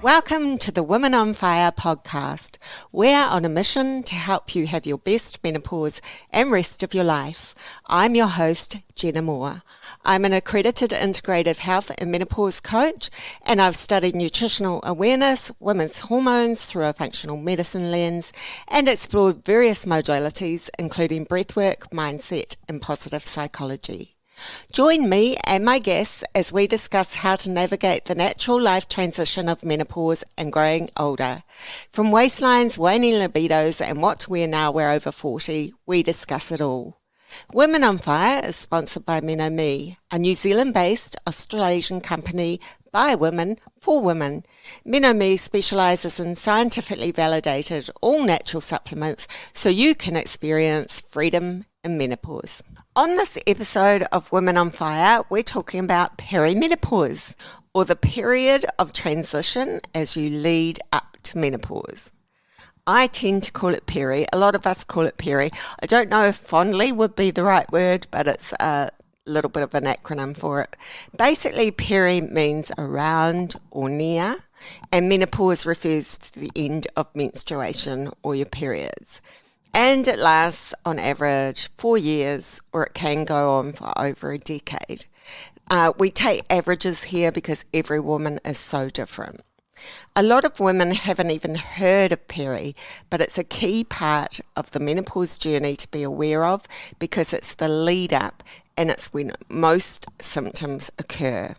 Welcome to the Women on Fire podcast. We're on a mission to help you have your best menopause and rest of your life. I'm your host, Jenna Moore. I'm an accredited integrative health and menopause coach, and I've studied nutritional awareness, women's hormones through a functional medicine lens, and explored various modalities, including breathwork, mindset, and positive psychology. Join me and my guests as we discuss how to navigate the natural life transition of menopause and growing older. From waistlines, waning libidos, and what to wear now we're over 40, we discuss it all. Women on Fire is sponsored by MenoMe, a New Zealand-based Australasian company by women for women. MenoMe specialises in scientifically validated all-natural supplements so you can experience freedom in menopause. On this episode of Women on Fire, we're talking about perimenopause, or the period of transition as you lead up to menopause. I tend to call it Peri. A lot of us call it Peri. I don't know if fondly would be the right word, but it's a little bit of an acronym for it. Basically, Peri means around or near, and menopause refers to the end of menstruation or your periods. And it lasts on average 4 years, or it can go on for over a decade. We take averages here because every woman is so different. A lot of women haven't even heard of Peri, but it's a key part of the menopause journey to be aware of because it's the lead up and it's when most symptoms occur.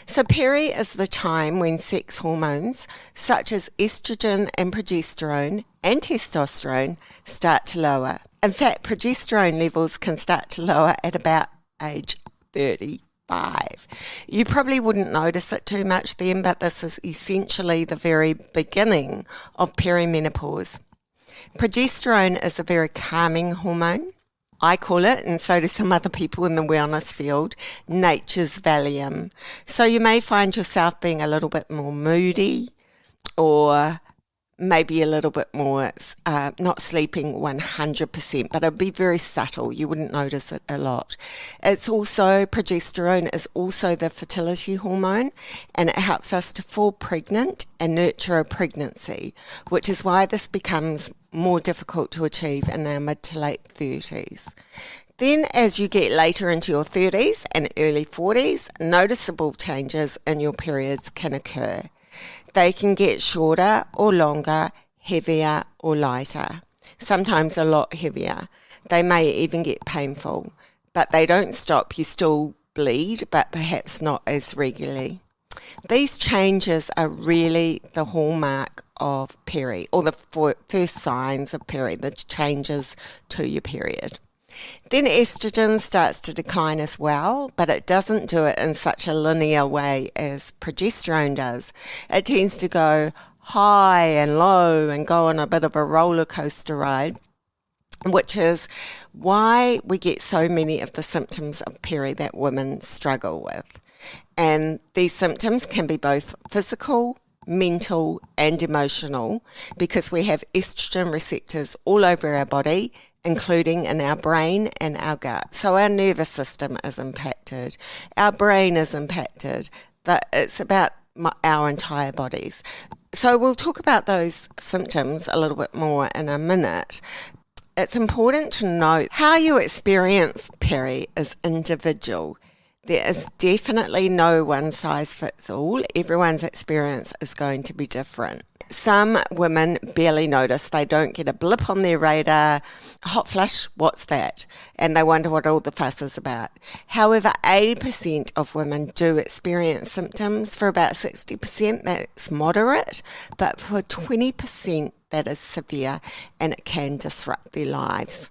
So Peri is the time when sex hormones such as estrogen and progesterone and testosterone start to lower. In fact, progesterone levels can start to lower at about age 35. You probably wouldn't notice it too much then, but this is essentially the very beginning of perimenopause. Progesterone is a very calming hormone. I call it, and so do some other people in the wellness field, nature's Valium. So you may find yourself being a little bit more moody or maybe a little bit more not sleeping 100%, but it'll be very subtle. You wouldn't notice it a lot. Progesterone is also the fertility hormone, and it helps us to fall pregnant and nurture a pregnancy, which is why this becomes more difficult to achieve in our mid to late 30s. Then as you get later into your 30s and early 40s, noticeable changes in your periods can occur. They can get shorter or longer, heavier or lighter, sometimes a lot heavier. They may even get painful, but they don't stop. You still bleed, but perhaps not as regularly. These changes are really the hallmark of Peri, or the first signs of Peri, the changes to your period. Then estrogen starts to decline as well, but it doesn't do it in such a linear way as progesterone does. It tends to go high and low and go on a bit of a rollercoaster ride, which is why we get so many of the symptoms of Peri that women struggle with. And these symptoms can be both physical, mental and emotional because we have estrogen receptors all over our body, including in our brain and our gut. So our nervous system is impacted, our brain is impacted, it's about our entire bodies. So we'll talk about those symptoms a little bit more in a minute. It's important to note how you experience Peri is individual. There is definitely no one size fits all. Everyone's experience is going to be different. Some women barely notice. They don't get a blip on their radar. Hot flush, what's that? And they wonder what all the fuss is about. However, 80% of women do experience symptoms. For about 60%, that's moderate. But for 20%, that is severe and it can disrupt their lives.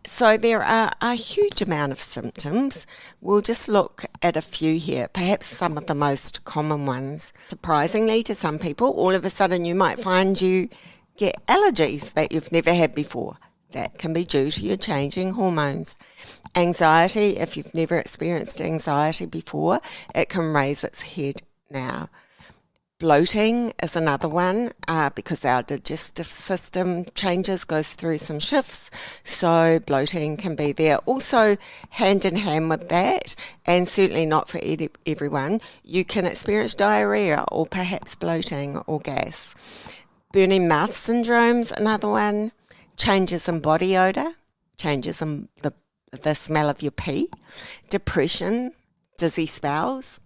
So there are a huge amount of symptoms. We'll just look at a few here, perhaps some of the most common ones. Surprisingly to some people, all of a sudden you might find you get allergies that you've never had before. That can be due to your changing hormones. Anxiety, if you've never experienced anxiety before, it can raise its head now. Bloating is another one because our digestive system changes, goes through some shifts, so bloating can be there. Also, hand in hand with that, and certainly not for everyone, you can experience diarrhea or perhaps bloating or gas. Burning mouth syndrome's another one. Changes in body odour, changes in the smell of your pee. Depression, dizzy spells.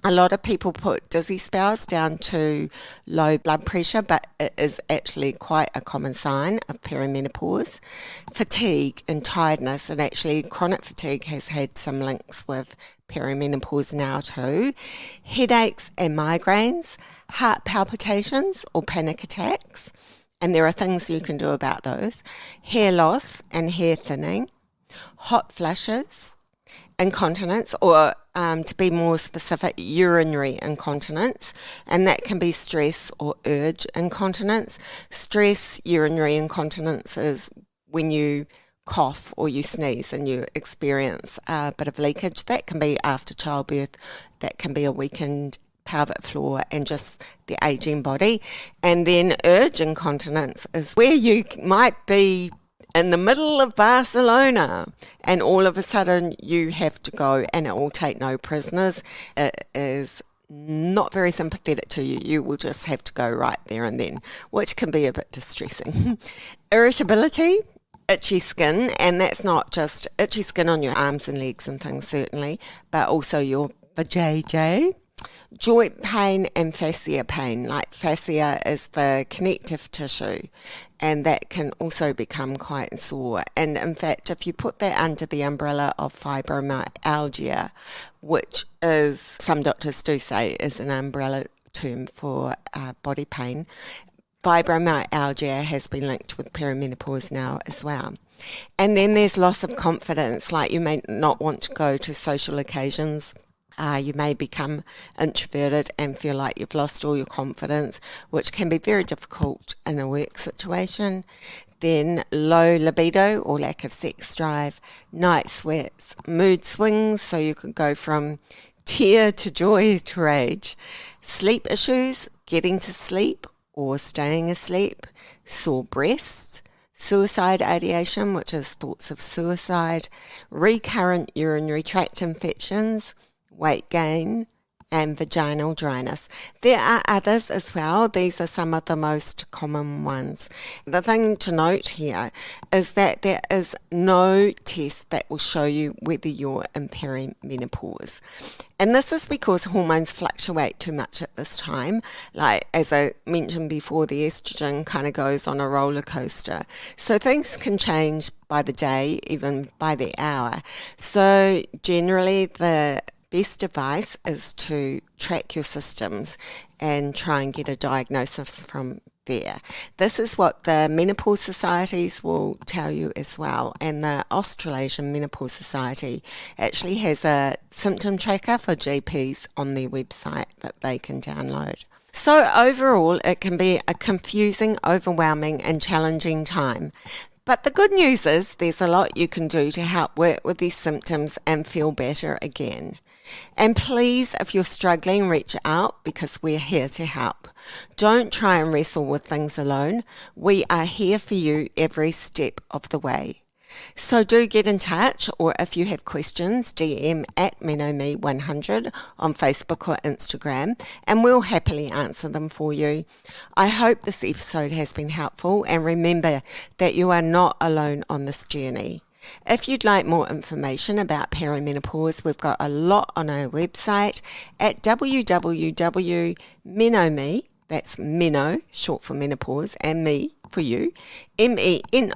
A lot of people put dizzy spells down to low blood pressure, but it is actually quite a common sign of perimenopause. Fatigue and tiredness, and actually chronic fatigue has had some links with perimenopause now too. Headaches and migraines, heart palpitations or panic attacks, and there are things you can do about those. Hair loss and hair thinning, hot flushes, incontinence, or to be more specific, urinary incontinence, and that can be stress or urge incontinence. Stress urinary incontinence is when you cough or you sneeze and you experience a bit of leakage. That can be after childbirth, that can be a weakened pelvic floor and just the aging body. And then urge incontinence is where you might be in the middle of Barcelona and all of a sudden you have to go, and it will take no prisoners. It is not very sympathetic to you. You will just have to go right there and then, which can be a bit distressing. Irritability, itchy skin, and that's not just itchy skin on your arms and legs and things certainly, but also your vajayjay. Joint pain and fascia pain, like fascia is the connective tissue, and that can also become quite sore. And in fact, if you put that under the umbrella of fibromyalgia, which is, some doctors do say, is an umbrella term for body pain, fibromyalgia has been linked with perimenopause now as well. And then there's loss of confidence, like you may not want to go to social occasions. You may become introverted and feel like you've lost all your confidence, which can be very difficult in a work situation. Then low libido or lack of sex drive, night sweats, mood swings, so you could go from tear to joy to rage. Sleep issues, getting to sleep or staying asleep, sore breast, suicide ideation, which is thoughts of suicide, recurrent urinary tract infections, weight gain, and vaginal dryness. There are others as well. These are some of the most common ones. The thing to note here is that there is no test that will show you whether you're in perimenopause. And this is because hormones fluctuate too much at this time. Like, as I mentioned before, the estrogen kind of goes on a roller coaster. So things can change by the day, even by the hour. So generally the best advice is to track your systems and try and get a diagnosis from there. This is what the menopause societies will tell you as well, and the Australasian Menopause Society actually has a symptom tracker for GPs on their website that they can download. So overall, it can be a confusing, overwhelming and challenging time. But the good news is there's a lot you can do to help work with these symptoms and feel better again. And please, if you're struggling, reach out because we're here to help. Don't try and wrestle with things alone. We are here for you every step of the way. So do get in touch, or if you have questions, DM at MenoMe100 on Facebook or Instagram, and we'll happily answer them for you. I hope this episode has been helpful, and remember that you are not alone on this journey. If you'd like more information about perimenopause, we've got a lot on our website at www.MenoMe, that's Meno, short for menopause, and me for you, menome.co.nz.